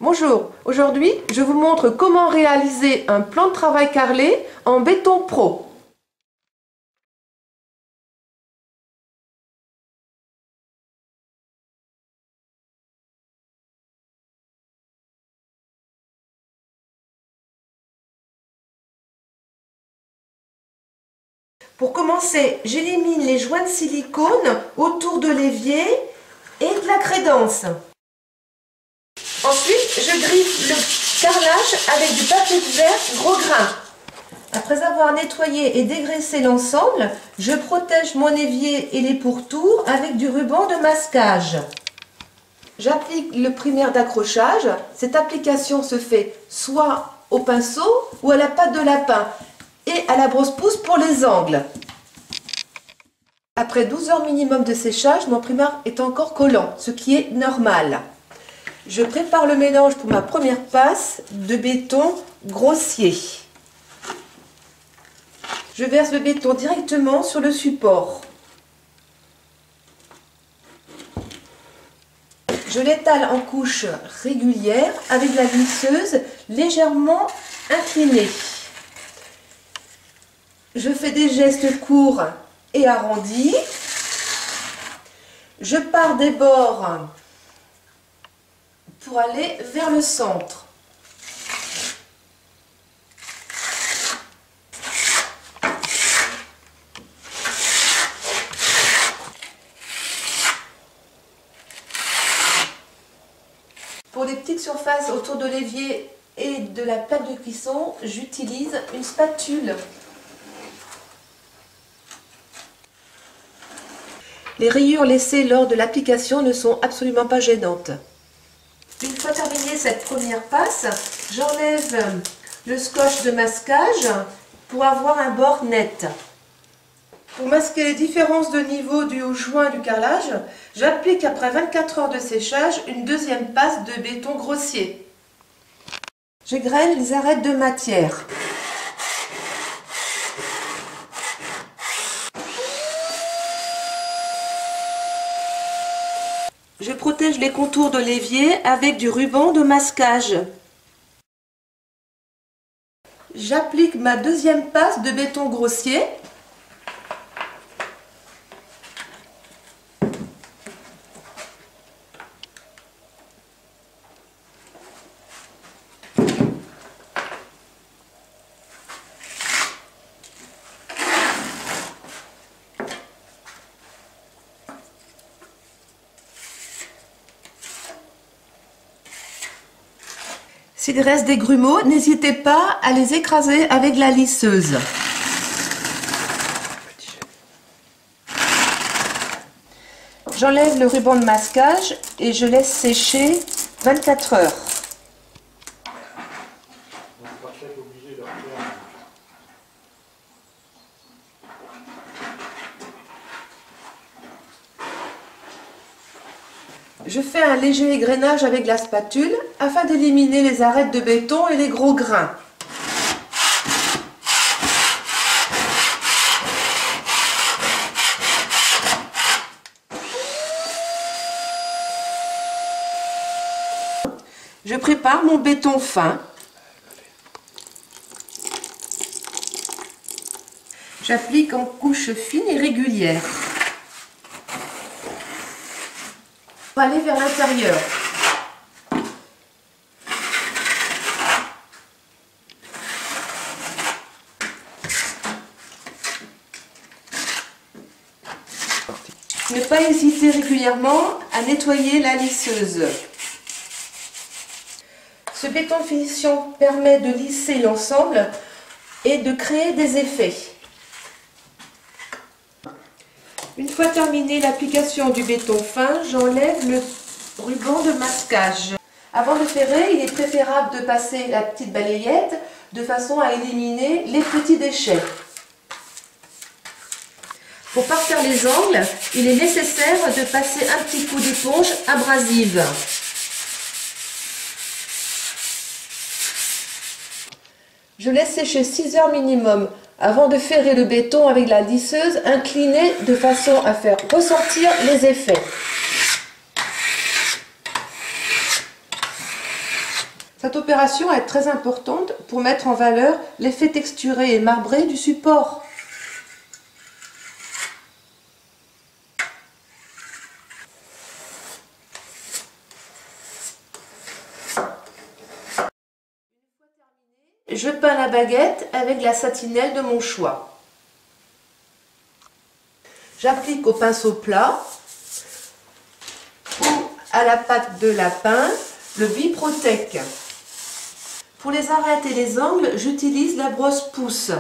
Bonjour, aujourd'hui je vous montre comment réaliser un plan de travail carrelé en béton pro. Pour commencer, j'élimine les joints de silicone autour de l'évier et de la crédence. Ensuite, je griffe le carrelage avec du papier de verre gros grain. Après avoir nettoyé et dégraissé l'ensemble, je protège mon évier et les pourtours avec du ruban de masquage. J'applique le primaire d'accrochage. Cette application se fait soit au pinceau ou à la pâte de lapin et à la brosse-pouce pour les angles. Après 12 heures minimum de séchage, mon primaire est encore collant, ce qui est normal. Je prépare le mélange pour ma première passe de béton grossier. Je verse le béton directement sur le support. Je l'étale en couches régulières avec la lisseuse légèrement inclinée. Je fais des gestes courts et arrondis. Je pars des bords pour aller vers le centre. Pour les petites surfaces autour de l'évier et de la plaque de cuisson, j'utilise une spatule. Les rayures laissées lors de l'application ne sont absolument pas gênantes. Une fois terminée cette première passe, j'enlève le scotch de masquage pour avoir un bord net. Pour masquer les différences de niveau dues au joint du carrelage, j'applique après 24 heures de séchage une deuxième passe de béton grossier. J'égrène les arêtes de matière. Je protège les contours de l'évier avec du ruban de masquage. J'applique ma deuxième passe de béton grossier. S'il reste des grumeaux, n'hésitez pas à les écraser avec la lisseuse. J'enlève le ruban de masquage et je laisse sécher 24 heures. Je fais un léger égrenage avec la spatule afin d'éliminer les arêtes de béton et les gros grains. Je prépare mon béton fin. J'applique en couches fines et régulières. Pour aller vers l'intérieur. Ne pas hésiter régulièrement à nettoyer la lisseuse. Ce béton finition permet de lisser l'ensemble et de créer des effets. Une fois terminée l'application du béton fin, j'enlève le ruban de masquage. Avant de ferrer, il est préférable de passer la petite balayette de façon à éliminer les petits déchets. Pour parfaire les angles, il est nécessaire de passer un petit coup d'éponge abrasive. Je laisse sécher 6 heures minimum avant de ferrer le béton avec la lisseuse inclinée de façon à faire ressortir les effets. Cette opération est très importante pour mettre en valeur l'effet texturé et marbré du support. Je peins la baguette avec la satinelle de mon choix. J'applique au pinceau plat ou à la pâte de lapin le Biprotec. Pour les arêtes et les angles, j'utilise la brosse pouce.